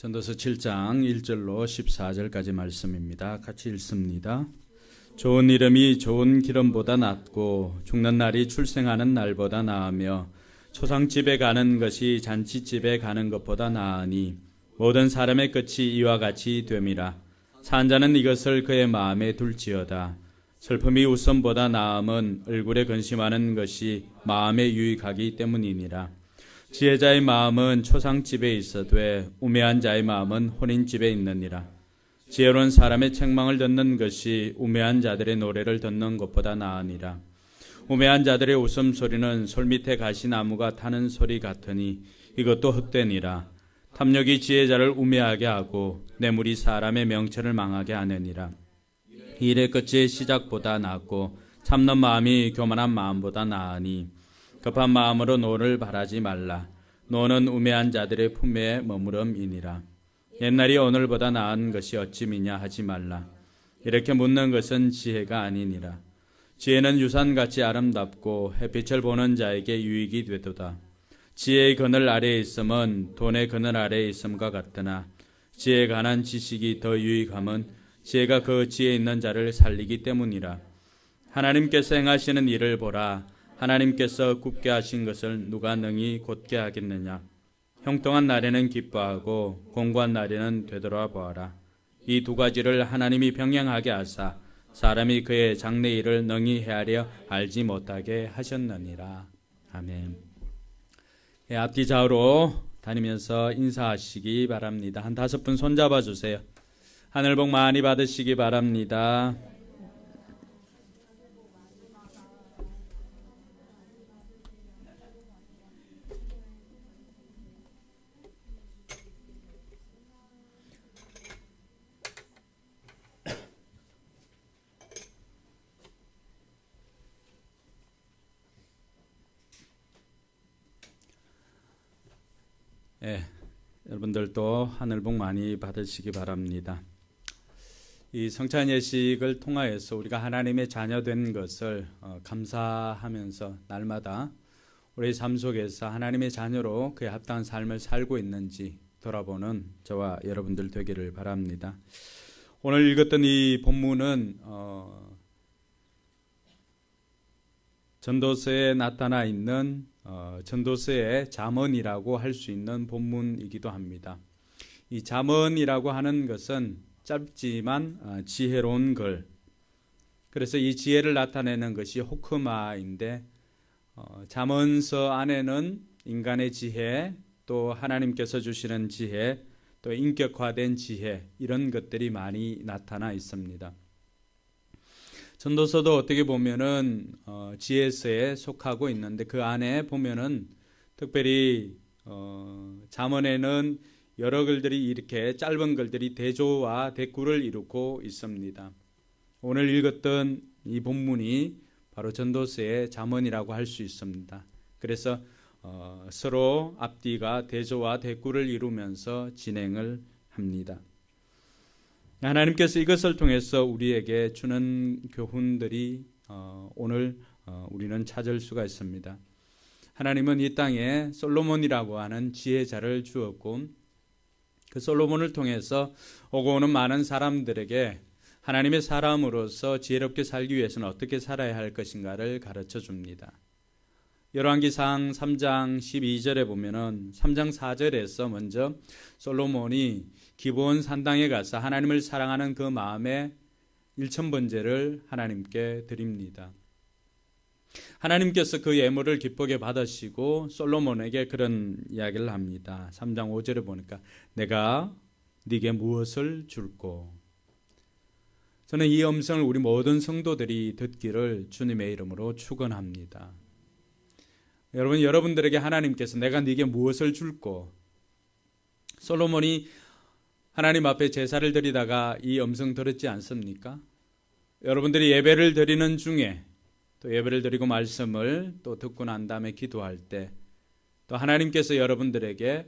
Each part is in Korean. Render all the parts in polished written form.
전도서 7장 1절로 14절까지 말씀입니다. 같이 읽습니다. 좋은 이름이 좋은 기름보다 낫고 죽는 날이 출생하는 날보다 나으며 초상집에 가는 것이 잔치집에 가는 것보다 나으니 모든 사람의 끝이 이와 같이 됨이라. 산 자는 이것을 그의 마음에 둘지어다. 슬픔이 웃음보다 나음은 얼굴에 근심하는 것이 마음에 유익하기 때문이니라. 지혜자의 마음은 초상집에 있어되 우매한 자의 마음은 혼인집에 있느니라. 지혜로운 사람의 책망을 듣는 것이 우매한 자들의 노래를 듣는 것보다 나으니라. 우매한 자들의 웃음소리는 솔밑에 가시나무가 타는 소리 같으니 이것도 헛되니라. 탐욕이 지혜자를 우매하게 하고 뇌물이 사람의 명철을 망하게 하느니라. 일의 끝이 시작보다 낫고 참는 마음이 교만한 마음보다 나으니 급한 마음으로 노를 바라지 말라. 노는 우매한 자들의 품에 머무름이니라. 옛날이 오늘보다 나은 것이 어찌미냐 하지 말라. 이렇게 묻는 것은 지혜가 아니니라. 지혜는 유산같이 아름답고 햇빛을 보는 자에게 유익이 되도다. 지혜의 그늘 아래에 있음은 돈의 그늘 아래에 있음과 같으나 지혜에 관한 지식이 더 유익함은 지혜가 그 지혜에 있는 자를 살리기 때문이라. 하나님께서 행하시는 일을 보라. 하나님께서 굽게 하신 것을 누가 능히 곧게 하겠느냐. 형통한 날에는 기뻐하고 공고한 날에는 되돌아 보아라. 이 두 가지를 하나님이 병행하게 하사 사람이 그의 장래 일을 능히 헤아려 알지 못하게 하셨느니라. 아멘. 앞뒤 좌우로 다니면서 인사하시기 바랍니다. 한 5분 손잡아 주세요. 하늘 복 많이 받으시기 바랍니다. 여러분들도 하늘 복 많이 받으시기 바랍니다. 이 성찬 예식을 통하여서 우리가 하나님의 자녀 된 것을 감사하면서 날마다 우리 삶 속에서 하나님의 자녀로 그에 합당한 삶을 살고 있는지 돌아보는 저와 여러분들 되기를 바랍니다. 오늘 읽었던 이 본문은 전도서에 나타나 있는 전도서의 잠언이라고 할 수 있는 본문이기도 합니다. 이 잠언이라고 하는 것은 짧지만 지혜로운 글, 그래서 이 지혜를 나타내는 것이 호크마인데 잠언서 안에는 인간의 지혜, 또 하나님께서 주시는 지혜, 또 인격화된 지혜, 이런 것들이 많이 나타나 있습니다. 전도서도 어떻게 보면은 지혜서에 속하고 있는데 그 안에 보면은 특별히 잠언에는 여러 글들이 이렇게 짧은 글들이 대조와 대꾸를 이루고 있습니다. 오늘 읽었던 이 본문이 바로 전도서의 잠언이라고 할 수 있습니다. 그래서 서로 앞뒤가 대조와 대꾸를 이루면서 진행을 합니다. 하나님께서 이것을 통해서 우리에게 주는 교훈들이 오늘 우리는 찾을 수가 있습니다. 하나님은 이 땅에 솔로몬이라고 하는 지혜자를 주었고 그 솔로몬을 통해서 오고 오는 많은 사람들에게 하나님의 사람으로서 지혜롭게 살기 위해서는 어떻게 살아야 할 것인가를 가르쳐 줍니다. 열왕기상 3장 12절에 보면은 3장 4절에서 먼저 솔로몬이 기브온 산당에 가서 하나님을 사랑하는 그 마음의 1000번제를 하나님께 드립니다. 하나님께서 그 예물을 기쁘게 받으시고 솔로몬에게 그런 이야기를 합니다. 3장 5절에 보니까 내가 네게 무엇을 줄꼬. 저는 이 음성을 우리 모든 성도들이 듣기를 주님의 이름으로 축원합니다. 여러분들에게 하나님께서 내가 네게 무엇을 줄꼬. 솔로몬이 하나님 앞에 제사를 드리다가 이 음성 들었지 않습니까? 여러분들이 예배를 드리는 중에 또 예배를 드리고 말씀을 또 듣고 난 다음에 기도할 때 또 하나님께서 여러분들에게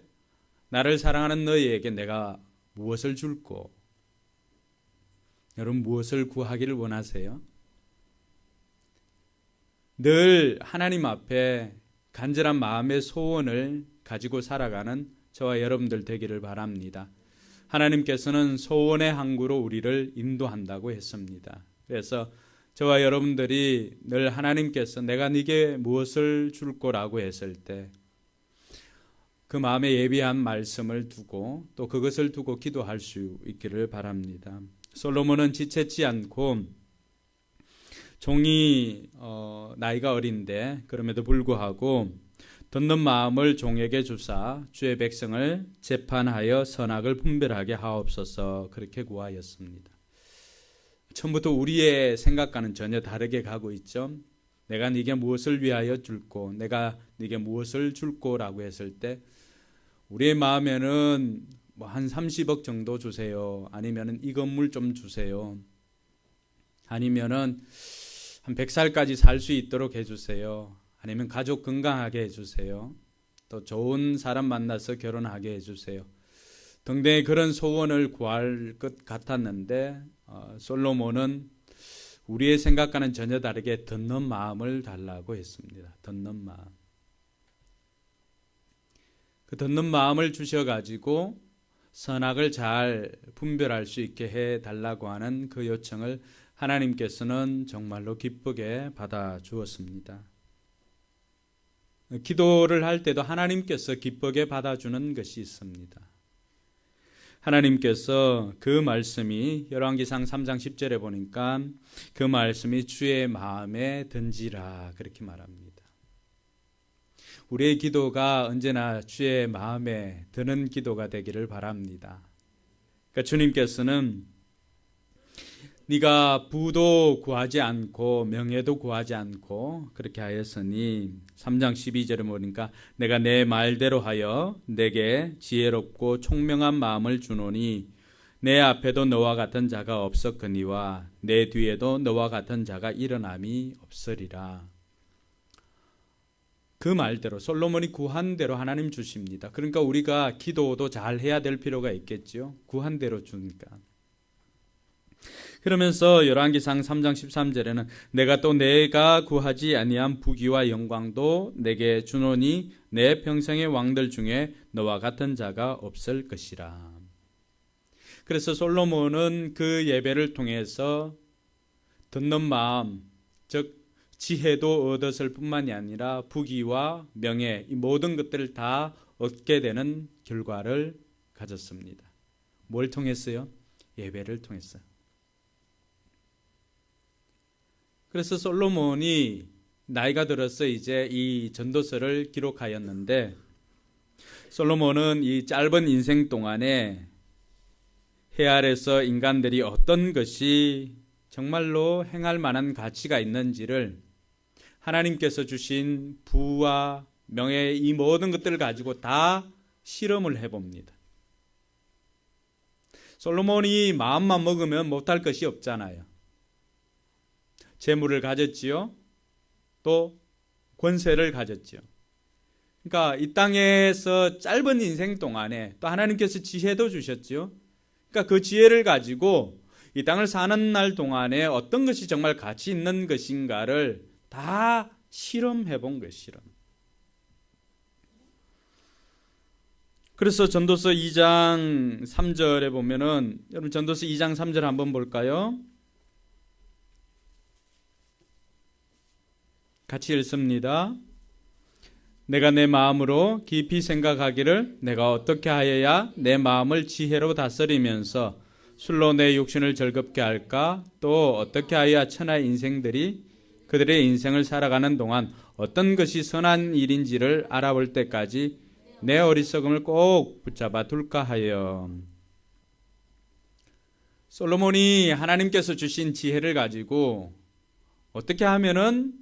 나를 사랑하는 너희에게 내가 무엇을 줄꼬. 여러분 무엇을 구하기를 원하세요? 늘 하나님 앞에 간절한 마음의 소원을 가지고 살아가는 저와 여러분들 되기를 바랍니다. 하나님께서는 소원의 항구로 우리를 인도한다고 했습니다. 그래서 저와 여러분들이 늘 하나님께서 내가 네게 무엇을 줄 거라고 했을 때 그 마음에 예비한 말씀을 두고 또 그것을 두고 기도할 수 있기를 바랍니다. 솔로몬은 지체치 않고 종이 나이가 어린데 그럼에도 불구하고 듣는 마음을 종에게 주사 주의 백성을 재판하여 선악을 분별하게 하옵소서 그렇게 구하였습니다. 처음부터 우리의 생각과는 전혀 다르게 가고 있죠. 내가 네게 무엇을 위하여 줄고 내가 네게 무엇을 줄고라고 했을 때 우리의 마음에는 한 30억 정도 주세요. 아니면은 이 건물 좀 주세요. 아니면은 한 100살까지 살 수 있도록 해주세요. 아니면 가족 건강하게 해주세요. 또 좋은 사람 만나서 결혼하게 해주세요. 등등의 그런 소원을 구할 것 같았는데 솔로몬은 우리의 생각과는 전혀 다르게 듣는 마음을 달라고 했습니다. 듣는 마음. 그 듣는 마음을 주셔가지고 선악을 잘 분별할 수 있게 해달라고 하는 그 요청을 하나님께서는 정말로 기쁘게 받아 주었습니다. 기도를 할 때도 하나님께서 기쁘게 받아주는 것이 있습니다. 하나님께서 그 말씀이 열왕기상 3장 10절에 보니까 그 말씀이 주의 마음에 든지라 그렇게 말합니다. 우리의 기도가 언제나 주의 마음에 드는 기도가 되기를 바랍니다. 그러니까 주님께서는 네가 부도 구하지 않고 명예도 구하지 않고 그렇게 하였으니 3장 12절에 보니까 내가 내 말대로 하여 내게 지혜롭고 총명한 마음을 주노니 내 앞에도 너와 같은 자가 없었거니와 내 뒤에도 너와 같은 자가 일어남이 없으리라. 그 말대로 솔로몬이 구한 대로 하나님 주십니다. 그러니까 우리가 기도도 잘 해야 될 필요가 있겠죠. 구한 대로 주니까. 그러면서 열왕기상 3장 13절에는 내가 또 내가 구하지 아니한 부귀와 영광도 내게 주노니 내 평생의 왕들 중에 너와 같은 자가 없을 것이라. 그래서 솔로몬은 그 예배를 통해서 듣는 마음, 즉 지혜도 얻었을 뿐만이 아니라 부귀와 명예 이 모든 것들을 다 얻게 되는 결과를 가졌습니다. 뭘 통했어요? 예배를 통했어요. 그래서 솔로몬이 나이가 들어서 이제 이 전도서를 기록하였는데 솔로몬은 이 짧은 인생 동안에 해 아래서 인간들이 어떤 것이 정말로 행할 만한 가치가 있는지를 하나님께서 주신 부와 명예 이 모든 것들을 가지고 다 실험을 해봅니다. 솔로몬이 마음만 먹으면 못할 것이 없잖아요. 재물을 가졌지요. 또 권세를 가졌지요. 그러니까 이 땅에서 짧은 인생 동안에 또 하나님께서 지혜도 주셨지요. 그러니까 그 지혜를 가지고 이 땅을 사는 날 동안에 어떤 것이 정말 가치 있는 것인가를 다 실험해 본 거예요. 실험. 그래서 전도서 2장 3절에 보면은 여러분 전도서 2장 3절 한번 볼까요? 같이 읽습니다. 내가 내 마음으로 깊이 생각하기를 내가 어떻게 하여야 내 마음을 지혜로 다스리면서 술로 내 육신을 즐겁게 할까? 또 어떻게 하여야 천하의 인생들이 그들의 인생을 살아가는 동안 어떤 것이 선한 일인지를 알아볼 때까지 내 어리석음을 꼭 붙잡아 둘까 하여. 솔로몬이 하나님께서 주신 지혜를 가지고 어떻게 하면은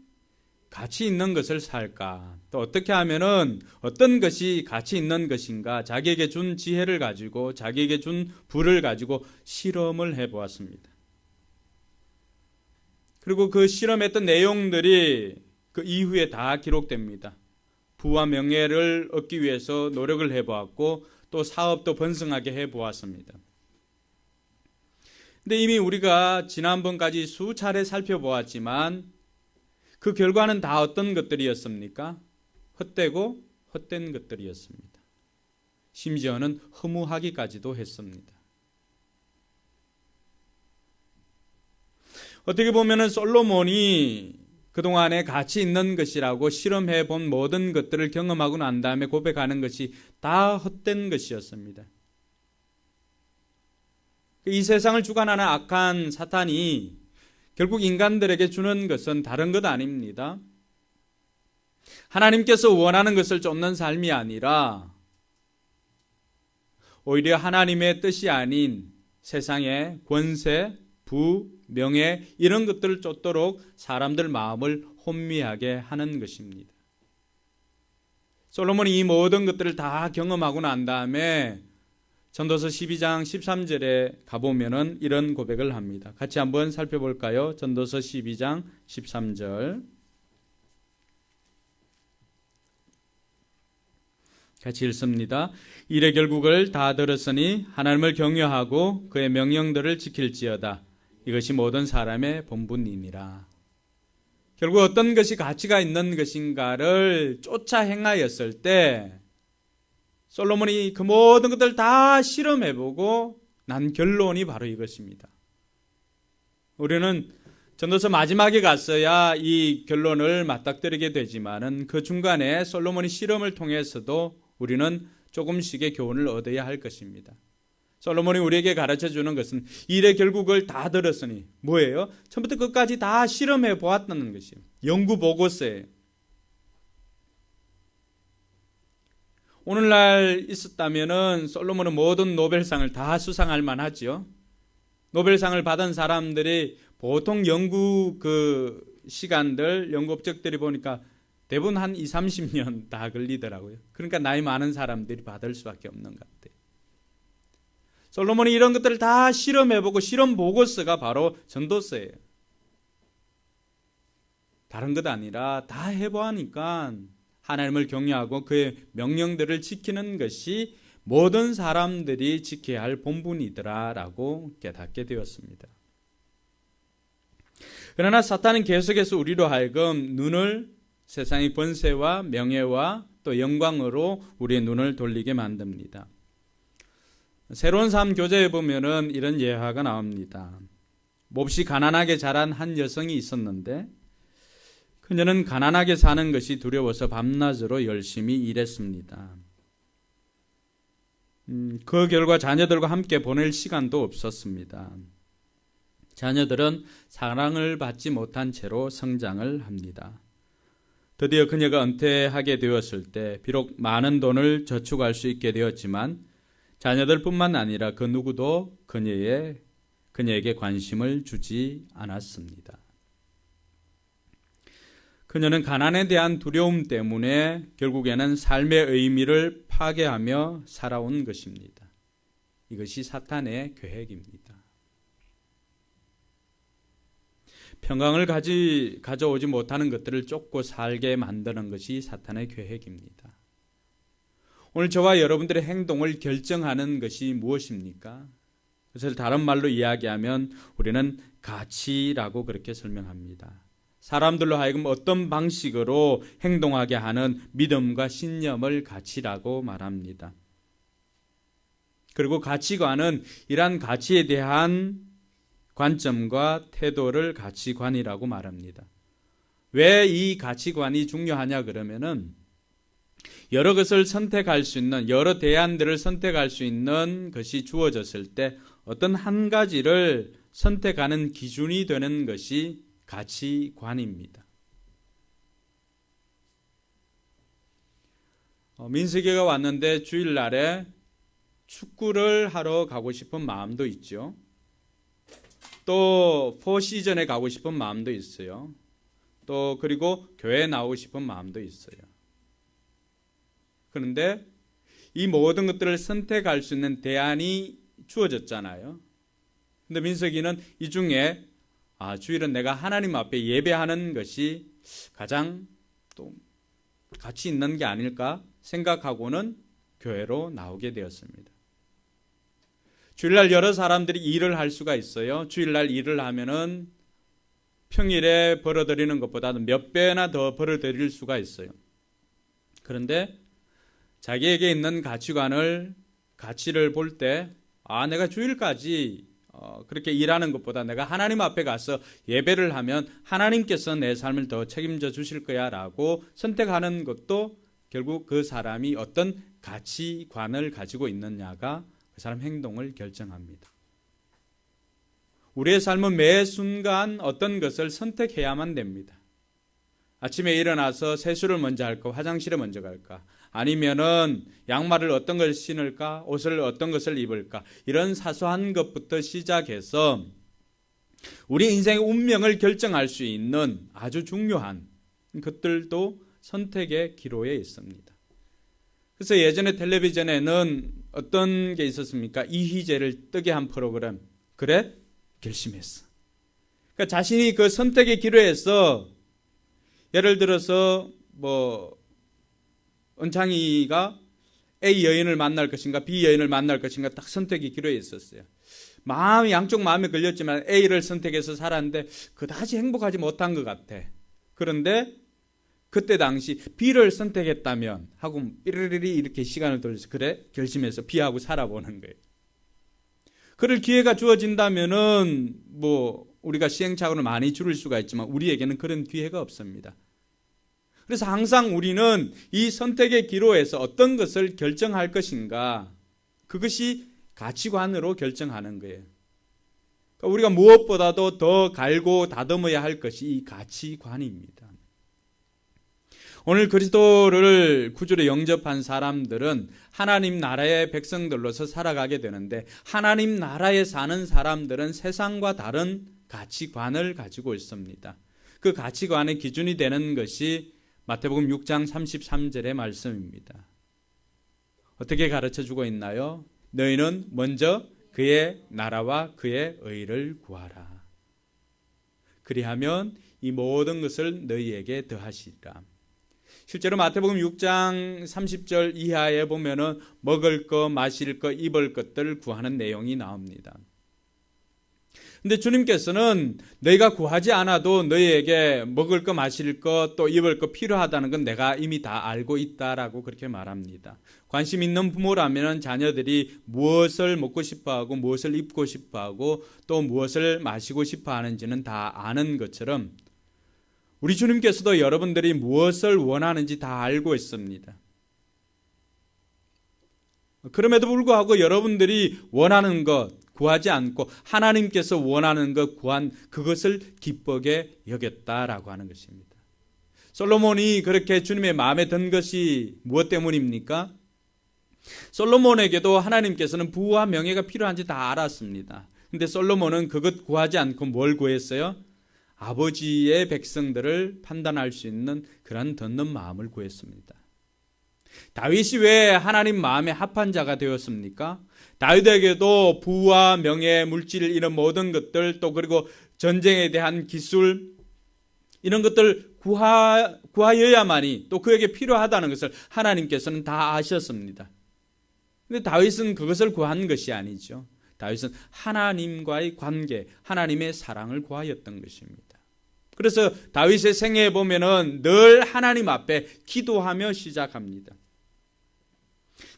가치 있는 것을 살까? 또 어떻게 하면은 어떤 것이 가치 있는 것인가? 자기에게 준 지혜를 가지고 자기에게 준 부를 가지고 실험을 해보았습니다. 그리고 그 실험했던 내용들이 그 이후에 다 기록됩니다. 부와 명예를 얻기 위해서 노력을 해보았고 또 사업도 번성하게 해보았습니다. 근데 이미 우리가 지난번까지 수차례 살펴보았지만 그 결과는 다 어떤 것들이었습니까? 헛되고 헛된 것들이었습니다. 심지어는 허무하기까지도 했습니다. 어떻게 보면은 솔로몬이 그동안에 가치 있는 것이라고 실험해 본 모든 것들을 경험하고 난 다음에 고백하는 것이 다 헛된 것이었습니다. 이 세상을 주관하는 악한 사탄이 결국 인간들에게 주는 것은 다른 것 아닙니다. 하나님께서 원하는 것을 쫓는 삶이 아니라 오히려 하나님의 뜻이 아닌 세상의 권세, 부, 명예 이런 것들을 쫓도록 사람들 마음을 혼미하게 하는 것입니다. 솔로몬이 이 모든 것들을 다 경험하고 난 다음에 전도서 12장 13절에 가보면은 이런 고백을 합니다. 같이 한번 살펴볼까요? 전도서 12장 13절 같이 읽습니다. 이래 결국을 다 들었으니 하나님을 경외하고 그의 명령들을 지킬지어다. 이것이 모든 사람의 본분이니라. 결국 어떤 것이 가치가 있는 것인가를 쫓아 행하였을 때 솔로몬이 그 모든 것들 다 실험해보고 난 결론이 바로 이것입니다. 우리는 전도서 마지막에 갔어야 이 결론을 맞닥뜨리게 되지만은 그 중간에 솔로몬이 실험을 통해서도 우리는 조금씩의 교훈을 얻어야 할 것입니다. 솔로몬이 우리에게 가르쳐주는 것은 일의 결국을 다 들었으니 뭐예요? 처음부터 끝까지 다 실험해 보았다는 것이에요. 연구 보고서예요. 오늘날 있었다면은 솔로몬은 모든 노벨상을 다 수상할 만하죠. 노벨상을 받은 사람들이 보통 연구 시간들, 연구 업적들이 보니까 대부분 한 20, 30년 다 걸리더라고요. 그러니까 나이 많은 사람들이 받을 수밖에 없는 것 같아요. 솔로몬이 이런 것들을 다 실험해보고 실험 보고서가 바로 전도서예요. 다른 것 아니라 다 해보니까 하나님을 경외하고 그의 명령들을 지키는 것이 모든 사람들이 지켜야 할 본분이더라라고 깨닫게 되었습니다. 그러나 사탄은 계속해서 우리로 하여금 눈을 세상의 권세와 명예와 또 영광으로 우리의 눈을 돌리게 만듭니다. 새로운 삶 교재에 보면은 이런 예화가 나옵니다. 몹시 가난하게 자란 한 여성이 있었는데 그녀는 가난하게 사는 것이 두려워서 밤낮으로 열심히 일했습니다. 그 결과 자녀들과 함께 보낼 시간도 없었습니다. 자녀들은 사랑을 받지 못한 채로 성장을 합니다. 드디어 그녀가 은퇴하게 되었을 때 비록 많은 돈을 저축할 수 있게 되었지만 자녀들뿐만 아니라 그 누구도 그녀에게 관심을 주지 않았습니다. 그녀는 가난에 대한 두려움 때문에 결국에는 삶의 의미를 파괴하며 살아온 것입니다. 이것이 사탄의 계획입니다. 평강을 가져오지 못하는 것들을 쫓고 살게 만드는 것이 사탄의 계획입니다. 오늘 저와 여러분들의 행동을 결정하는 것이 무엇입니까? 그것을 다른 말로 이야기하면 우리는 가치라고 그렇게 설명합니다. 사람들로 하여금 어떤 방식으로 행동하게 하는 믿음과 신념을 가치라고 말합니다. 그리고 가치관은 이러한 가치에 대한 관점과 태도를 가치관이라고 말합니다. 왜 이 가치관이 중요하냐 그러면은 여러 것을 선택할 수 있는, 여러 대안들을 선택할 수 있는 것이 주어졌을 때 어떤 한 가지를 선택하는 기준이 되는 것이 가치관입니다. 민석이가 왔는데 주일날에 축구를 하러 가고 싶은 마음도 있죠. 또 포시즌에 가고 싶은 마음도 있어요. 또 그리고 교회에 나오고 싶은 마음도 있어요. 그런데 이 모든 것들을 선택할 수 있는 대안이 주어졌잖아요. 근데 민석이는 이 중에 주일은 내가 하나님 앞에 예배하는 것이 가장 또 가치 있는 게 아닐까 생각하고는 교회로 나오게 되었습니다. 주일날 여러 사람들이 일을 할 수가 있어요. 주일날 일을 하면은 평일에 벌어들이는 것보다는 몇 배나 더 벌어들일 수가 있어요. 그런데 자기에게 있는 가치를 볼 때, 내가 주일까지 그렇게 일하는 것보다 내가 하나님 앞에 가서 예배를 하면 하나님께서 내 삶을 더 책임져 주실 거야 라고 선택하는 것도 결국 그 사람이 어떤 가치관을 가지고 있느냐가 그 사람 행동을 결정합니다. 우리의 삶은 매 순간 어떤 것을 선택해야만 됩니다. 아침에 일어나서 세수를 먼저 할까, 화장실에 먼저 갈까, 아니면은 양말을 어떤 걸 신을까, 옷을 어떤 것을 입을까, 이런 사소한 것부터 시작해서 우리 인생의 운명을 결정할 수 있는 아주 중요한 것들도 선택의 기로에 있습니다. 그래서 예전에 텔레비전에는 어떤 게 있었습니까? 이희재를 뜨게 한 프로그램. 그래? 결심했어. 그러니까 자신이 그 선택의 기로에서 예를 들어서 은창이가 A 여인을 만날 것인가 B 여인을 만날 것인가 딱 선택의 기로에 있었어요. 양쪽 마음에 걸렸지만 A를 선택해서 살았는데 그다지 행복하지 못한 것 같아. 그런데 그때 당시 B를 선택했다면 하고 삐리리리 이렇게 시간을 돌려서 그래? 결심해서 B하고 살아보는 거예요. 그럴 기회가 주어진다면은 우리가 시행착오를 많이 줄일 수가 있지만 우리에게는 그런 기회가 없습니다. 그래서 항상 우리는 이 선택의 기로에서 어떤 것을 결정할 것인가, 그것이 가치관으로 결정하는 거예요. 그러니까 우리가 무엇보다도 더 갈고 다듬어야 할 것이 이 가치관입니다. 오늘 그리스도를 구주로 영접한 사람들은 하나님 나라의 백성들로서 살아가게 되는데, 하나님 나라에 사는 사람들은 세상과 다른 가치관을 가지고 있습니다. 그 가치관의 기준이 되는 것이 마태복음 6장 33절의 말씀입니다. 어떻게 가르쳐주고 있나요? 너희는 먼저 그의 나라와 그의 의를 구하라. 그리하면 이 모든 것을 너희에게 더하시리라. 실제로 마태복음 6장 30절 이하에 보면은 먹을 것, 마실 것, 입을 것들을 구하는 내용이 나옵니다. 근데 주님께서는 너희가 구하지 않아도 너희에게 먹을 것, 마실 것, 또 입을 것 필요하다는 건 내가 이미 다 알고 있다라고 그렇게 말합니다. 관심 있는 부모라면 자녀들이 무엇을 먹고 싶어하고 무엇을 입고 싶어하고 또 무엇을 마시고 싶어하는지는 다 아는 것처럼 우리 주님께서도 여러분들이 무엇을 원하는지 다 알고 있습니다. 그럼에도 불구하고 여러분들이 원하는 것 구하지 않고 하나님께서 원하는 것 구한 그것을 기쁘게 여겼다라고 하는 것입니다. 솔로몬이 그렇게 주님의 마음에 든 것이 무엇 때문입니까? 솔로몬에게도 하나님께서는 부와 명예가 필요한지 다 알았습니다. 근데 솔로몬은 그것 구하지 않고 뭘 구했어요? 아버지의 백성들을 판단할 수 있는 그런 듣는 마음을 구했습니다. 다윗이 왜 하나님 마음에 합한 자가 되었습니까? 다윗에게도 부와 명예, 물질 이런 모든 것들 또 그리고 전쟁에 대한 기술 이런 것들 구하여야만이 또 그에게 필요하다는 것을 하나님께서는 다 아셨습니다. 근데 다윗은 그것을 구한 것이 아니죠. 다윗은 하나님과의 관계, 하나님의 사랑을 구하였던 것입니다. 그래서 다윗의 생애에 보면은 늘 하나님 앞에 기도하며 시작합니다.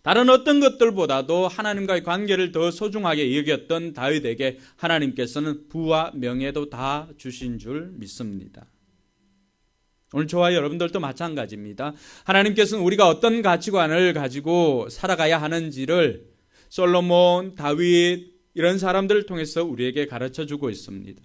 다른 어떤 것들보다도 하나님과의 관계를 더 소중하게 여겼던 다윗에게 하나님께서는 부와 명예도 다 주신 줄 믿습니다. 오늘 저와 여러분들도 마찬가지입니다. 하나님께서는 우리가 어떤 가치관을 가지고 살아가야 하는지를 솔로몬, 다윗 이런 사람들을 통해서 우리에게 가르쳐주고 있습니다.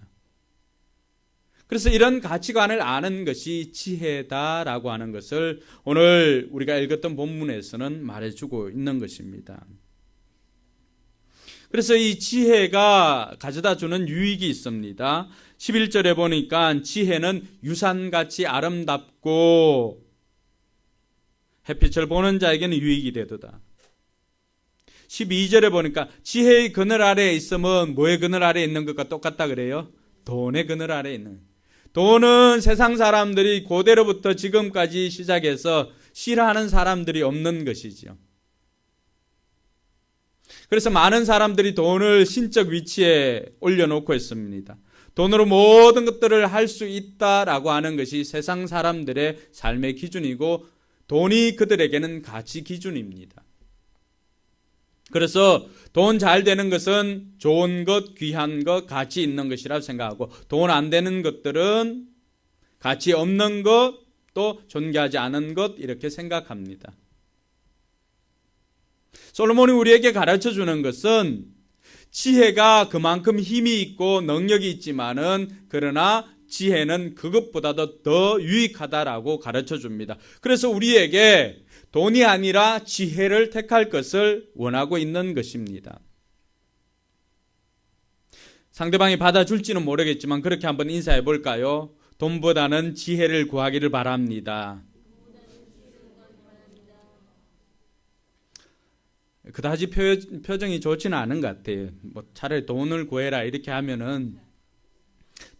그래서 이런 가치관을 아는 것이 지혜다라고 하는 것을 오늘 우리가 읽었던 본문에서는 말해주고 있는 것입니다. 그래서 이 지혜가 가져다 주는 유익이 있습니다. 11절에 보니까 지혜는 유산같이 아름답고 햇빛을 보는 자에게는 유익이 되도다. 12절에 보니까 지혜의 그늘 아래에 있으면 뭐의 그늘 아래에 있는 것과 똑같다 그래요? 돈의 그늘 아래에 있는. 돈은 세상 사람들이 고대로부터 지금까지 시작해서 싫어하는 사람들이 없는 것이지요. 그래서 많은 사람들이 돈을 신적 위치에 올려놓고 있습니다. 돈으로 모든 것들을 할 수 있다라고 하는 것이 세상 사람들의 삶의 기준이고 돈이 그들에게는 가치 기준입니다. 그래서 돈 잘 되는 것은 좋은 것, 귀한 것, 가치 있는 것이라고 생각하고, 돈 안 되는 것들은 가치 없는 것, 또 존귀하지 않은 것, 이렇게 생각합니다. 솔로몬이 우리에게 가르쳐 주는 것은 지혜가 그만큼 힘이 있고 능력이 있지만은, 그러나 지혜는 그것보다도 더 유익하다라고 가르쳐 줍니다. 그래서 우리에게 돈이 아니라 지혜를 택할 것을 원하고 있는 것입니다. 상대방이 받아줄지는 모르겠지만 그렇게 한번 인사해 볼까요? 돈보다는 지혜를 구하기를 바랍니다. 그다지 표정이 좋지는 않은 것 같아요. 뭐 차라리 돈을 구해라 이렇게 하면은,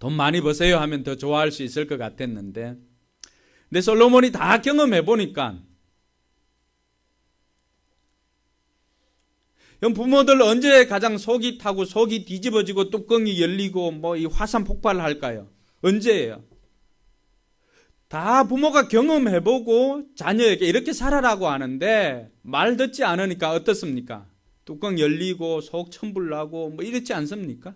돈 많이 버세요 하면 더 좋아할 수 있을 것 같았는데, 근데 솔로몬이 다 경험해 보니까, 부모들 언제 가장 속이 타고 속이 뒤집어지고 뚜껑이 열리고 뭐 이 화산 폭발할까요? 언제예요? 다 부모가 경험해보고 자녀에게 이렇게 살아라고 하는데 말 듣지 않으니까 어떻습니까? 뚜껑 열리고 속 천불나고 뭐 이렇지 않습니까?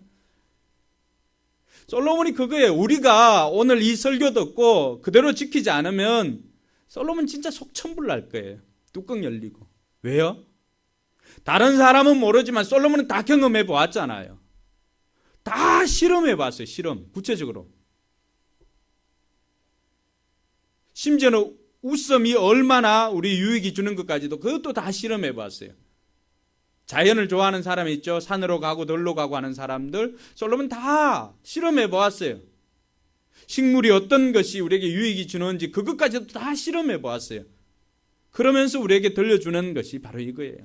솔로몬이 그거예요. 우리가 오늘 이 설교 듣고 그대로 지키지 않으면 솔로몬 진짜 속 천불날 거예요. 뚜껑 열리고. 왜요? 다른 사람은 모르지만 솔로몬은 다 경험해 보았잖아요. 다 실험해 봤어요. 실험. 구체적으로. 심지어는 웃음이 얼마나 우리 유익이 주는 것까지도 그것도 다 실험해 봤어요. 자연을 좋아하는 사람이 있죠. 산으로 가고 들로 가고 하는 사람들. 솔로몬 다 실험해 보았어요. 식물이 어떤 것이 우리에게 유익이 주는지 그것까지도 다 실험해 보았어요. 그러면서 우리에게 들려주는 것이 바로 이거예요.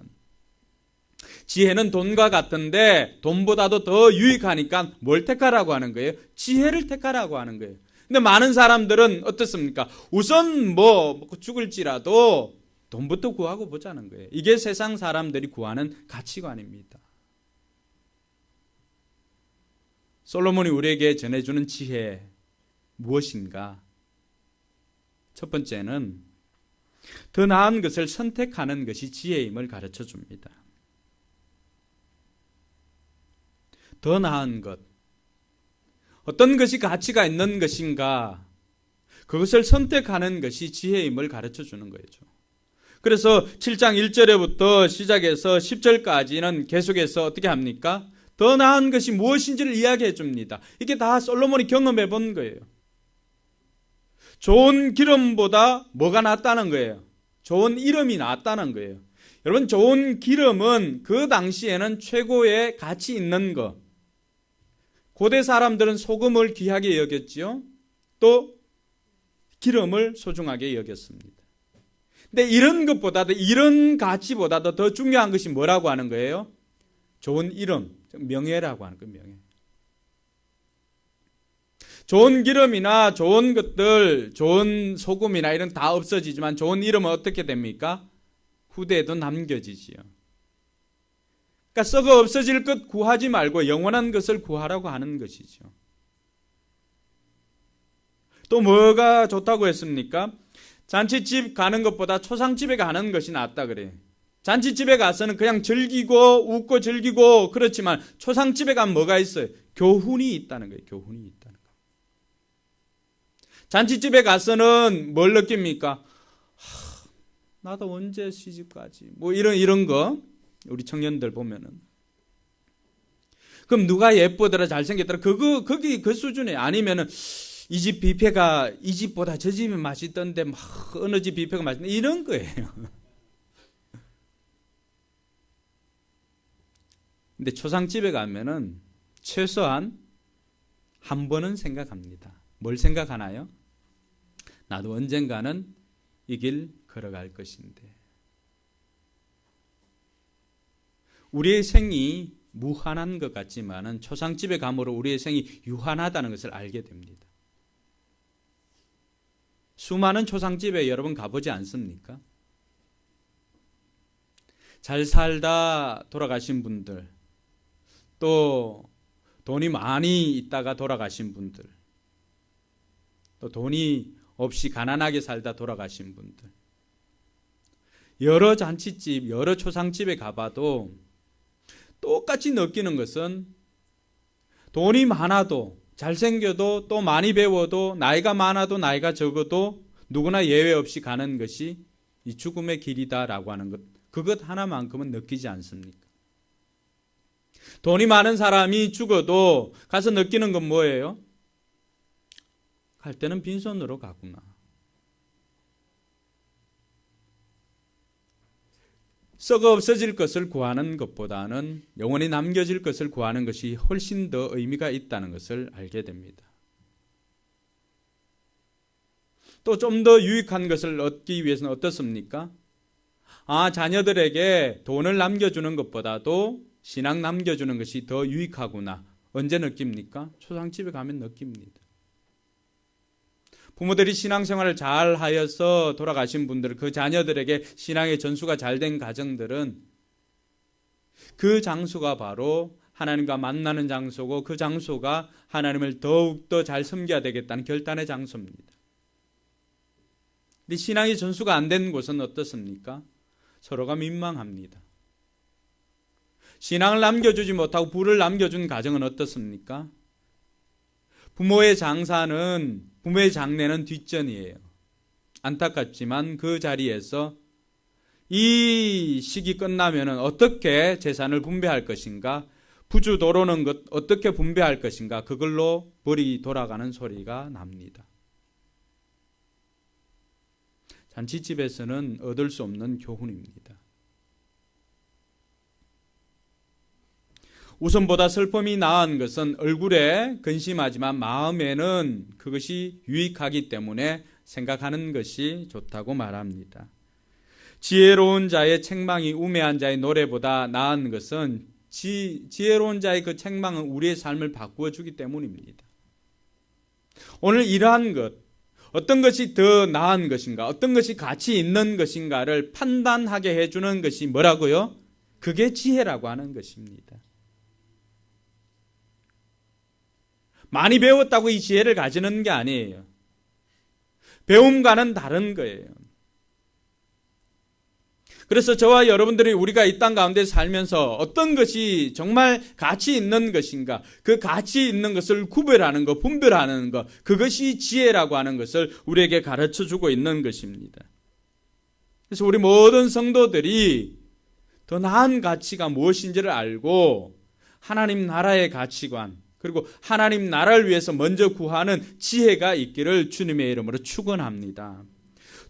지혜는 돈과 같은데 돈보다도 더 유익하니까 뭘 택하라고 하는 거예요? 지혜를 택하라고 하는 거예요. 근데 많은 사람들은 어떻습니까? 우선 뭐 먹고 죽을지라도 돈부터 구하고 보자는 거예요. 이게 세상 사람들이 구하는 가치관입니다. 솔로몬이 우리에게 전해주는 지혜 무엇인가? 첫 번째는 더 나은 것을 선택하는 것이 지혜임을 가르쳐 줍니다. 더 나은 것, 어떤 것이 가치가 있는 것인가, 그것을 선택하는 것이 지혜임을 가르쳐 주는 거죠. 그래서 7장 1절부터 시작해서 10절까지는 계속해서 어떻게 합니까? 더 나은 것이 무엇인지를 이야기해 줍니다. 이게 다 솔로몬이 경험해 본 거예요. 좋은 기름보다 뭐가 낫다는 거예요? 좋은 이름이 낫다는 거예요. 여러분, 좋은 기름은 그 당시에는 최고의 가치 있는 것. 고대 사람들은 소금을 귀하게 여겼지요. 또 기름을 소중하게 여겼습니다. 근데 이런 것보다도, 이런 가치보다도 더 중요한 것이 뭐라고 하는 거예요? 좋은 이름, 명예라고 하는 거예요. 명예. 좋은 기름이나 좋은 것들, 좋은 소금이나 이런 다 없어지지만 좋은 이름은 어떻게 됩니까? 후대에도 남겨지지요. 그러니까 썩어 없어질 것 구하지 말고 영원한 것을 구하라고 하는 것이죠. 또 뭐가 좋다고 했습니까? 잔치집 가는 것보다 초상집에 가는 것이 낫다 그래요. 잔치집에 가서는 그냥 즐기고 웃고 즐기고 그렇지만 초상집에 가면 뭐가 있어요? 교훈이 있다는 거예요. 교훈이 있다는 거. 잔치집에 가서는 뭘 느낍니까? 나도 언제 시집가지? 뭐 이런 거. 우리 청년들 보면은. 그럼 누가 예쁘더라 잘생겼더라 거기 그 수준에, 아니면은 이 집 뷔페가 이 집보다 저 집이 맛있던데 막 어느 집 뷔페가 맛있던데 이런 거예요. 근데 초상집에 가면은 최소한 한 번은 생각합니다. 뭘 생각하나요? 나도 언젠가는 이 길 걸어갈 것인데. 우리의 생이 무한한 것 같지만은 초상집에 감으로 우리의 생이 유한하다는 것을 알게 됩니다. 수많은 초상집에 여러분 가보지 않습니까? 잘 살다 돌아가신 분들, 또 돈이 많이 있다가 돌아가신 분들, 또 돈이 없이 가난하게 살다 돌아가신 분들, 여러 잔치집, 여러 초상집에 가봐도 똑같이 느끼는 것은 돈이 많아도 잘생겨도 또 많이 배워도 나이가 많아도 나이가 적어도 누구나 예외 없이 가는 것이 이 죽음의 길이다라고 하는 것, 그것 하나만큼은 느끼지 않습니까? 돈이 많은 사람이 죽어도 가서 느끼는 건 뭐예요? 갈 때는 빈손으로 가구나. 썩어 없어질 것을 구하는 것보다는 영원히 남겨질 것을 구하는 것이 훨씬 더 의미가 있다는 것을 알게 됩니다. 또 좀 더 유익한 것을 얻기 위해서는 어떻습니까? 자녀들에게 돈을 남겨주는 것보다도 신앙 남겨주는 것이 더 유익하구나. 언제 느낍니까? 초상집에 가면 느낍니다. 부모들이 신앙생활을 잘 하여서 돌아가신 분들, 그 자녀들에게 신앙의 전수가 잘 된 가정들은 그 장소가 바로 하나님과 만나는 장소고, 그 장소가 하나님을 더욱더 잘 섬겨야 되겠다는 결단의 장소입니다. 근데 신앙의 전수가 안 된 곳은 어떻습니까? 서로가 민망합니다. 신앙을 남겨주지 못하고 부를 남겨준 가정은 어떻습니까? 부모의 장례는 뒷전이에요. 안타깝지만 그 자리에서 이 시기 끝나면 어떻게 재산을 분배할 것인가, 부주 도로는 것 어떻게 분배할 것인가, 그걸로 벌이 돌아가는 소리가 납니다. 잔치집에서는 얻을 수 없는 교훈입니다. 웃음보다 슬픔이 나은 것은 얼굴에 근심하지만 마음에는 그것이 유익하기 때문에 생각하는 것이 좋다고 말합니다. 지혜로운 자의 책망이 우매한 자의 노래보다 나은 것은 지혜로운 자의 그 책망은 우리의 삶을 바꾸어 주기 때문입니다. 오늘 이러한 것, 어떤 것이 더 나은 것인가, 어떤 것이 가치 있는 것인가를 판단하게 해주는 것이 뭐라고요? 그게 지혜라고 하는 것입니다. 많이 배웠다고 이 지혜를 가지는 게 아니에요. 배움과는 다른 거예요. 그래서 저와 여러분들이 우리가 이 땅 가운데 살면서 어떤 것이 정말 가치 있는 것인가, 그 가치 있는 것을 구별하는 것, 분별하는 것, 그것이 지혜라고 하는 것을 우리에게 가르쳐주고 있는 것입니다. 그래서 우리 모든 성도들이 더 나은 가치가 무엇인지를 알고 하나님 나라의 가치관, 그리고 하나님 나라를 위해서 먼저 구하는 지혜가 있기를 주님의 이름으로 축원합니다.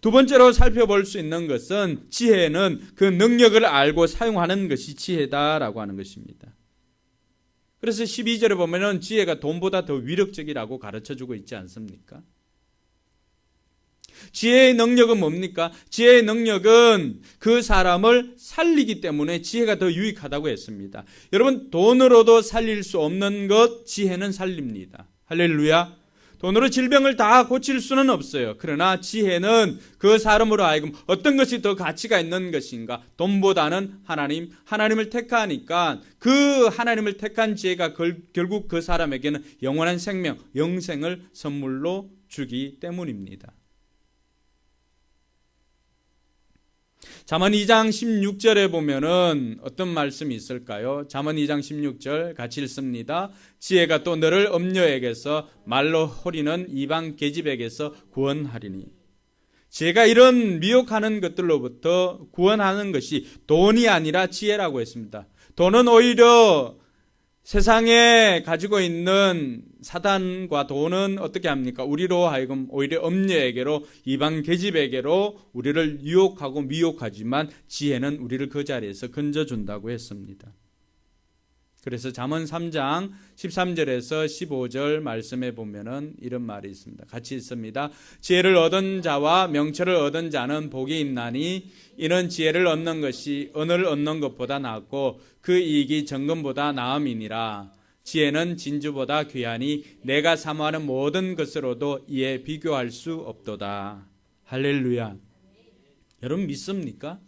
두 번째로 살펴볼 수 있는 것은 지혜는 그 능력을 알고 사용하는 것이 지혜다라고 하는 것입니다. 그래서 12절에 보면은 지혜가 돈보다 더 위력적이라고 가르쳐주고 있지 않습니까? 지혜의 능력은 뭡니까? 지혜의 능력은 그 사람을 살리기 때문에 지혜가 더 유익하다고 했습니다. 여러분, 돈으로도 살릴 수 없는 것, 지혜는 살립니다. 할렐루야. 돈으로 질병을 다 고칠 수는 없어요. 그러나 지혜는 그 사람으로 하여금 어떤 것이 더 가치가 있는 것인가? 돈보다는 하나님을 택하니까 그 하나님을 택한 지혜가 결국 그 사람에게는 영원한 생명, 영생을 선물로 주기 때문입니다. 잠언 2장 16절에 보면은 어떤 말씀이 있을까요? 잠언 2장 16절 같이 읽습니다. 지혜가 또 너를 엄녀에게서 말로 호리는 이방 계집에게서 구원하리니. 지혜가 이런 미혹하는 것들로부터 구원하는 것이 돈이 아니라 지혜라고 했습니다. 돈은 오히려 세상에 가지고 있는 사단과 돈은 어떻게 합니까? 우리로 하여금 오히려 엄녀에게로, 이방 계집에게로 우리를 유혹하고 미혹하지만 지혜는 우리를 그 자리에서 건져준다고 했습니다. 그래서 잠언 3장 13절에서 15절 말씀에 보면은 이런 말이 있습니다. 같이 있습니다. 지혜를 얻은 자와 명철을 얻은 자는 복이 있나니 이는 지혜를 얻는 것이 은을 얻는 것보다 낫고 그 이익이 정금보다 나음이니라. 지혜는 진주보다 귀하니 내가 사모하는 모든 것으로도 이에 비교할 수 없도다. 할렐루야. 여러분 믿습니까?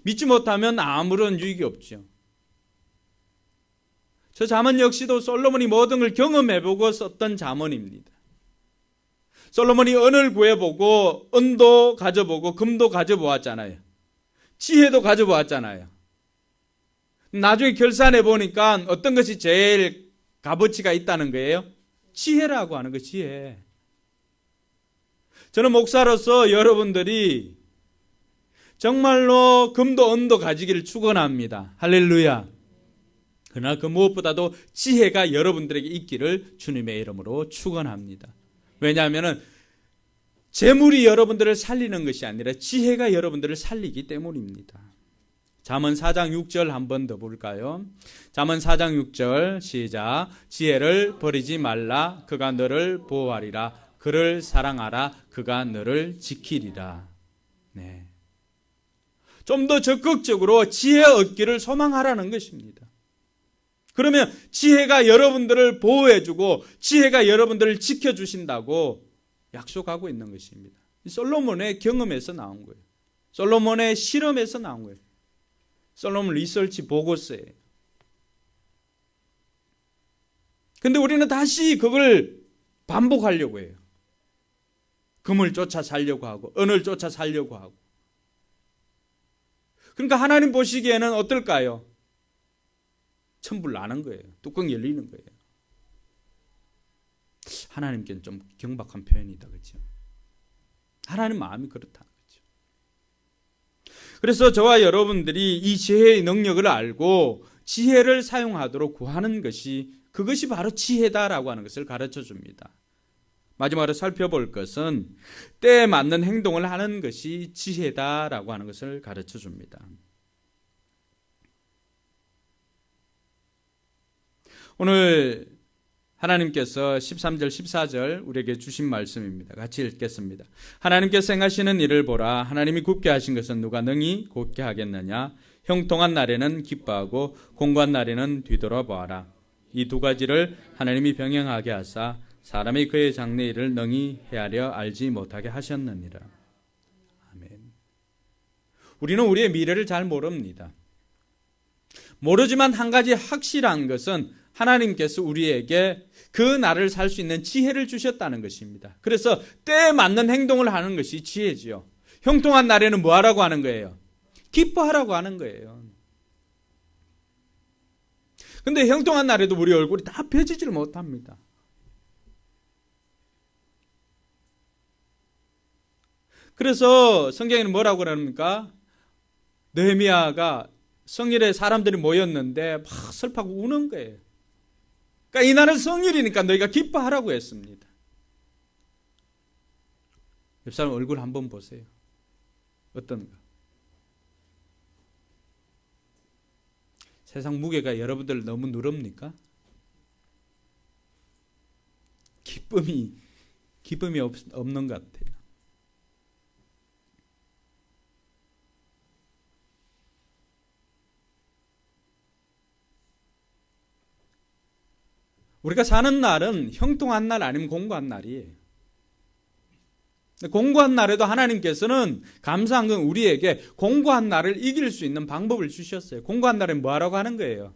믿지 못하면 아무런 유익이 없죠. 저 잠언 역시도 솔로몬이 모든 걸 경험해보고 썼던 잠언입니다. 솔로몬이 은을 구해보고 은도 가져보고 금도 가져보았잖아요. 지혜도 가져보았잖아요. 나중에 결산해 보니까 어떤 것이 제일 값어치가 있다는 거예요? 지혜라고 하는 거, 지혜. 저는 목사로서 여러분들이 정말로 금도 은도 가지기를 축원합니다. 할렐루야. 그러나 그 무엇보다도 지혜가 여러분들에게 있기를 주님의 이름으로 축원합니다. 왜냐하면 재물이 여러분들을 살리는 것이 아니라 지혜가 여러분들을 살리기 때문입니다. 잠언 4장 6절 한 번 더 볼까요? 잠언 4장 6절 시작. 지혜를 버리지 말라. 그가 너를 보호하리라. 그를 사랑하라. 그가 너를 지키리라. 네. 좀 더 적극적으로 지혜 얻기를 소망하라는 것입니다. 그러면 지혜가 여러분들을 보호해주고 지혜가 여러분들을 지켜주신다고 약속하고 있는 것입니다. 솔로몬의 경험에서 나온 거예요. 솔로몬의 실험에서 나온 거예요. 솔로몬 리서치 보고서예요. 근데 우리는 다시 그걸 반복하려고 해요. 금을 쫓아 살려고 하고 은을 쫓아 살려고 하고. 그러니까 하나님 보시기에는 어떨까요? 천불 나는 거예요. 뚜껑 열리는 거예요. 하나님께는 좀 경박한 표현이다, 그렇죠? 하나님 마음이 그렇다는 거죠. 그래서 저와 여러분들이 이 지혜의 능력을 알고 지혜를 사용하도록 구하는 것이 그것이 바로 지혜다라고 하는 것을 가르쳐 줍니다. 마지막으로 살펴볼 것은 때에 맞는 행동을 하는 것이 지혜다라고 하는 것을 가르쳐 줍니다. 오늘 하나님께서 13절 14절 우리에게 주신 말씀입니다. 같이 읽겠습니다. 하나님께서 행하시는 일을 보라. 하나님이 굽게 하신 것은 누가 능히 곧게 하겠느냐. 형통한 날에는 기뻐하고 공고한 날에는 뒤돌아보아라. 이 두 가지를 하나님이 병행하게 하사 사람이 그의 장래 일을 능히 헤아려 알지 못하게 하셨느니라. 아멘. 우리는 우리의 미래를 잘 모릅니다. 모르지만 한 가지 확실한 것은 하나님께서 우리에게 그 날을 살 수 있는 지혜를 주셨다는 것입니다. 그래서 때에 맞는 행동을 하는 것이 지혜지요. 형통한 날에는 뭐 하라고 하는 거예요? 기뻐하라고 하는 거예요. 근데 형통한 날에도 우리 얼굴이 다 펴지질 못합니다. 그래서 성경에는 뭐라고 그럽니까? 느헤미야가 성일에 사람들이 모였는데 막 슬퍼하고 우는 거예요. 그러니까 이날은 성일이니까 너희가 기뻐하라고 했습니다. 옆 사람 얼굴 한번 보세요. 어떤가? 세상 무게가 여러분들 너무 누릅니까? 기쁨이 없는 것 같아요. 우리가 사는 날은 형통한 날 아니면 공고한 날이에요. 공고한 날에도 하나님께서는 감사한 건 우리에게 공고한 날을 이길 수 있는 방법을 주셨어요. 공고한 날에 뭐 하라고 하는 거예요?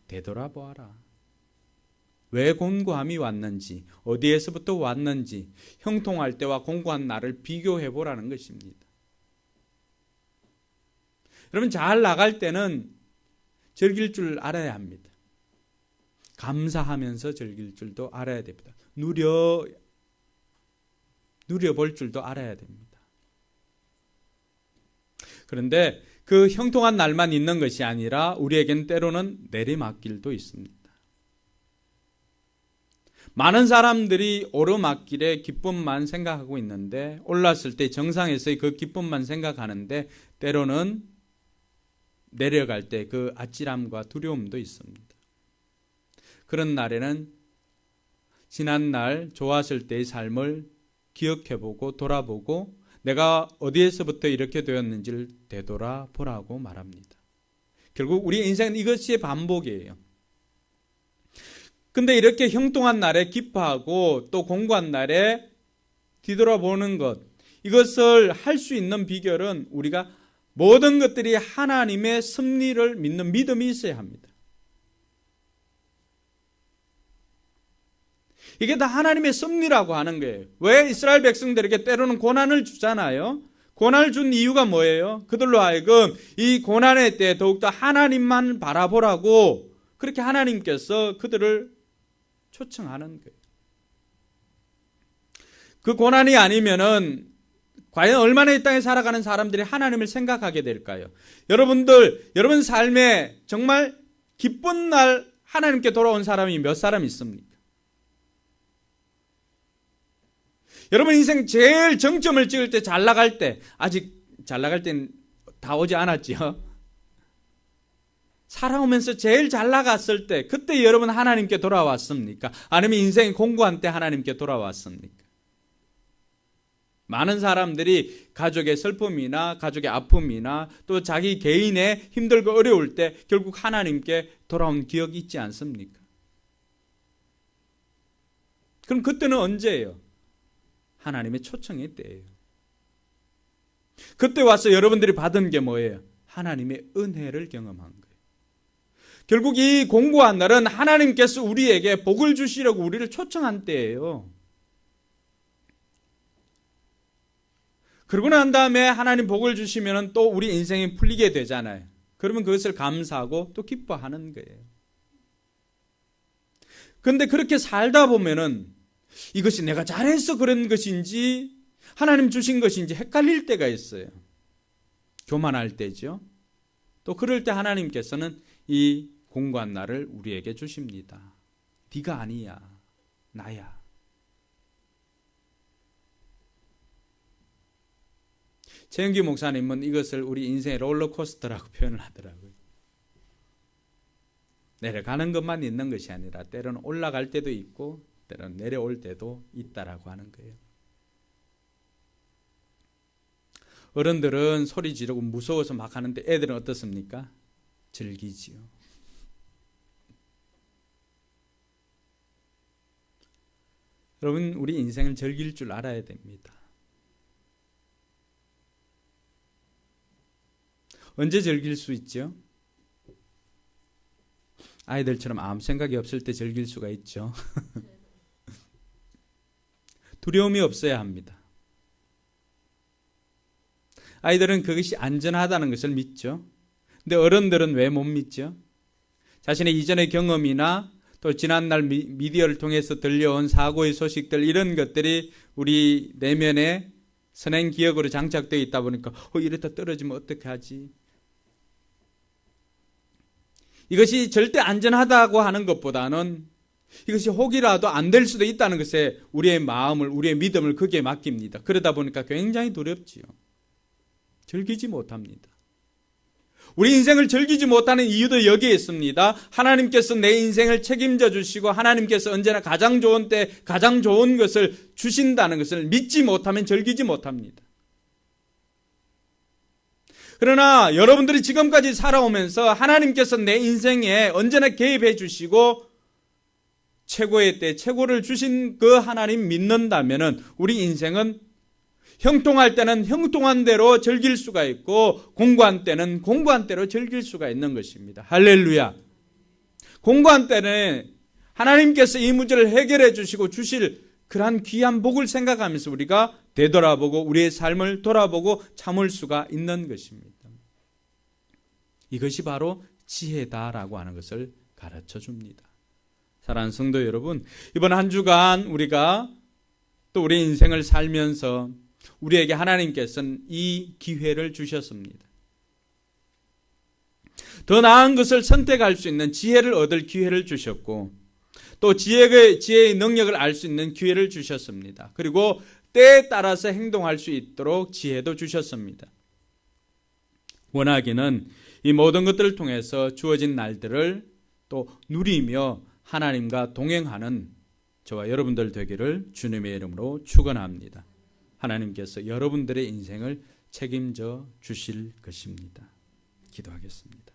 되돌아보아라. 왜 공고함이 왔는지, 어디에서부터 왔는지, 형통할 때와 공고한 날을 비교해 보라는 것입니다. 여러분, 잘 나갈 때는 즐길 줄 알아야 합니다. 감사하면서 즐길 줄도 알아야 됩니다. 누려볼 줄도 알아야 됩니다. 그런데 그 형통한 날만 있는 것이 아니라 우리에겐 때로는 내리막길도 있습니다. 많은 사람들이 오르막길의 기쁨만 생각하고 있는데 올랐을 때 정상에서의 그 기쁨만 생각하는데 때로는 내려갈 때 그 아찔함과 두려움도 있습니다. 그런 날에는 지난 날 좋았을 때의 삶을 기억해보고 돌아보고 내가 어디에서부터 이렇게 되었는지를 되돌아보라고 말합니다. 결국 우리 인생은 이것이 반복이에요. 근데 이렇게 형통한 날에 기뻐하고 또 공고한 날에 뒤돌아보는 것, 이것을 할 수 있는 비결은 우리가 모든 것들이 하나님의 섭리를 믿는 믿음이 있어야 합니다. 이게 다 하나님의 섭리라고 하는 거예요. 왜 이스라엘 백성들에게 때로는 고난을 주잖아요. 고난을 준 이유가 뭐예요? 그들로 하여금 이 고난의 때에 더욱더 하나님만 바라보라고 그렇게 하나님께서 그들을 초청하는 거예요. 그 고난이 아니면은 과연 얼마나 이 땅에 살아가는 사람들이 하나님을 생각하게 될까요? 여러분 삶에 정말 기쁜 날 하나님께 돌아온 사람이 몇 사람 있습니까? 여러분 인생 제일 정점을 찍을 때, 잘 나갈 때, 아직 잘 나갈 땐 다 오지 않았지요. 살아오면서 제일 잘 나갔을 때, 그때 여러분 하나님께 돌아왔습니까? 아니면 인생이 공고한 때 하나님께 돌아왔습니까? 많은 사람들이 가족의 슬픔이나 가족의 아픔이나 또 자기 개인의 힘들고 어려울 때 결국 하나님께 돌아온 기억이 있지 않습니까? 그럼 그때는 언제예요? 하나님의 초청의 때예요. 그때 와서 여러분들이 받은 게 뭐예요? 하나님의 은혜를 경험한 거예요. 결국 이 공고한 날은 하나님께서 우리에게 복을 주시려고 우리를 초청한 때예요. 그러고 난 다음에 하나님 복을 주시면 또 우리 인생이 풀리게 되잖아요. 그러면 그것을 감사하고 또 기뻐하는 거예요. 그런데 그렇게 살다 보면은 이것이 내가 잘해서 그런 것인지 하나님 주신 것인지 헷갈릴 때가 있어요. 교만할 때죠. 또 그럴 때 하나님께서는 이 공고한 날을 우리에게 주십니다. 네가 아니야, 나야. 최영기 목사님은 이것을 우리 인생의 롤러코스터라고 표현을 하더라고요. 내려가는 것만 있는 것이 아니라 때로는 올라갈 때도 있고 때로는 내려올 때도 있다라고 하는 거예요. 어른들은 소리 지르고 무서워서 막 하는데 애들은 어떻습니까? 즐기지요. 여러분, 우리 인생을 즐길 줄 알아야 됩니다. 언제 즐길 수 있죠? 아이들처럼 아무 생각이 없을 때 즐길 수가 있죠. 두려움이 없어야 합니다. 아이들은 그것이 안전하다는 것을 믿죠. 근데 어른들은 왜 못 믿죠? 자신의 이전의 경험이나 또 지난날 미디어를 통해서 들려온 사고의 소식들, 이런 것들이 우리 내면에 선행 기억으로 장착되어 있다 보니까 이랬다 떨어지면 어떻게 하지? 이것이 절대 안전하다고 하는 것보다는 이것이 혹이라도 안 될 수도 있다는 것에 우리의 마음을, 우리의 믿음을 거기에 맡깁니다. 그러다 보니까 굉장히 두렵지요. 즐기지 못합니다. 우리 인생을 즐기지 못하는 이유도 여기에 있습니다. 하나님께서 내 인생을 책임져 주시고 하나님께서 언제나 가장 좋은 때 가장 좋은 것을 주신다는 것을 믿지 못하면 즐기지 못합니다. 그러나 여러분들이 지금까지 살아오면서 하나님께서 내 인생에 언제나 개입해 주시고 최고의 때 최고를 주신 그 하나님 믿는다면 우리 인생은 형통할 때는 형통한 대로 즐길 수가 있고 공고한 때는 공고한 대로 즐길 수가 있는 것입니다. 할렐루야. 공고한 때는 하나님께서 이 문제를 해결해 주시고 주실 그러한 귀한 복을 생각하면서 우리가 되돌아보고 우리의 삶을 돌아보고 참을 수가 있는 것입니다. 이것이 바로 지혜다라고 하는 것을 가르쳐 줍니다. 사랑하는 성도 여러분, 이번 한 주간 우리가 또 우리 인생을 살면서 우리에게 하나님께서는 이 기회를 주셨습니다. 더 나은 것을 선택할 수 있는 지혜를 얻을 기회를 주셨고 또 지혜의 능력을 알 수 있는 기회를 주셨습니다. 그리고 때에 따라서 행동할 수 있도록 지혜도 주셨습니다. 원하기는 이 모든 것들을 통해서 주어진 날들을 또 누리며 하나님과 동행하는 저와 여러분들 되기를 주님의 이름으로 축원합니다. 하나님께서 여러분들의 인생을 책임져 주실 것입니다. 기도하겠습니다.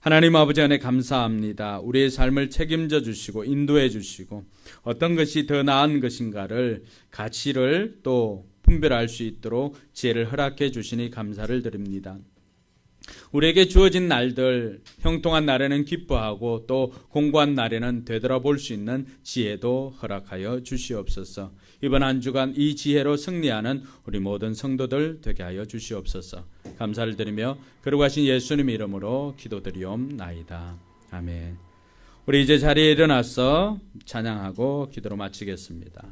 하나님 아버지 안에 감사합니다. 우리의 삶을 책임져 주시고 인도해 주시고 어떤 것이 더 나은 것인가를 가치를 또 분별할 수 있도록 지혜를 허락해 주시니 감사를 드립니다. 우리에게 주어진 날들, 형통한 날에는 기뻐하고 또 공고한 날에는 되돌아볼 수 있는 지혜도 허락하여 주시옵소서. 이번 한 주간 이 지혜로 승리하는 우리 모든 성도들 되게 하여 주시옵소서. 감사를 드리며 거룩하신 예수님 이름으로 기도드리옵나이다. 아멘. 우리 이제 자리에 일어나서 찬양하고 기도로 마치겠습니다.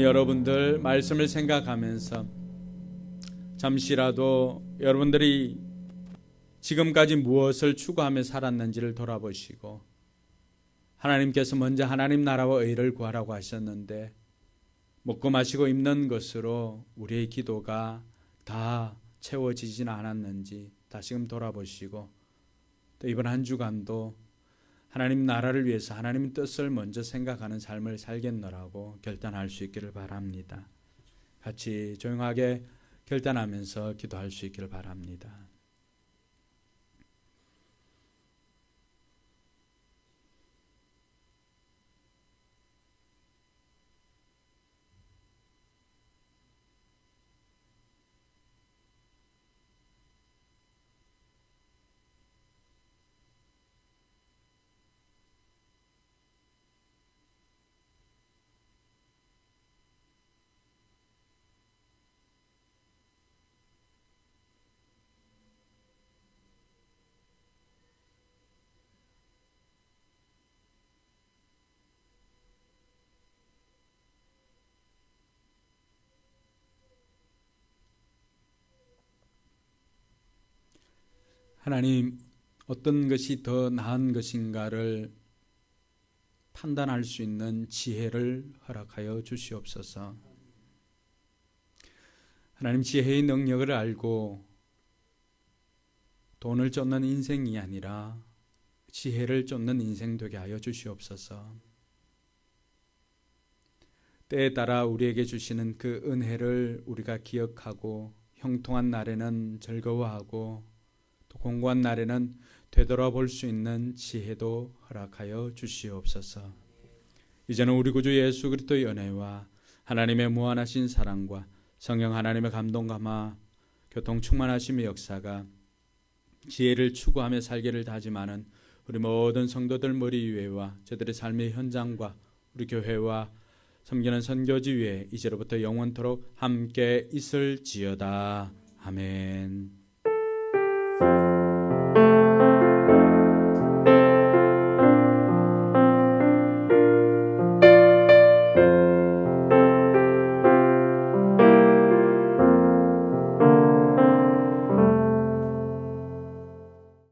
여러분들 말씀을 생각하면서 잠시라도 여러분들이 지금까지 무엇을 추구하며 살았는지를 돌아보시고, 하나님께서 먼저 하나님 나라와 의를 구하라고 하셨는데 먹고 마시고 입는 것으로 우리의 기도가 다 채워지지는 않았는지 다시금 돌아보시고, 또 이번 한 주간도 하나님 나라를 위해서 하나님 뜻을 먼저 생각하는 삶을 살겠노라고 결단할 수 있기를 바랍니다. 같이 조용하게 결단하면서 기도할 수 있기를 바랍니다. 하나님, 어떤 것이 더 나은 것인가를 판단할 수 있는 지혜를 허락하여 주시옵소서. 하나님, 지혜의 능력을 알고 돈을 쫓는 인생이 아니라 지혜를 쫓는 인생 되게 하여 주시옵소서. 때에 따라 우리에게 주시는 그 은혜를 우리가 기억하고 형통한 날에는 즐거워하고 또 공고한 날에는 되돌아볼 수 있는 지혜도 허락하여 주시옵소서. 이제는 우리 구주 예수 그리스도의 은혜와 하나님의 무한하신 사랑과 성령 하나님의 감동감화 교통 충만하심의 역사가 지혜를 추구하며 살기를 다짐하는 우리 모든 성도들 머리 위에와 저들의 삶의 현장과 우리 교회와 섬기는 선교지 위에 이제로부터 영원토록 함께 있을지어다. 아멘.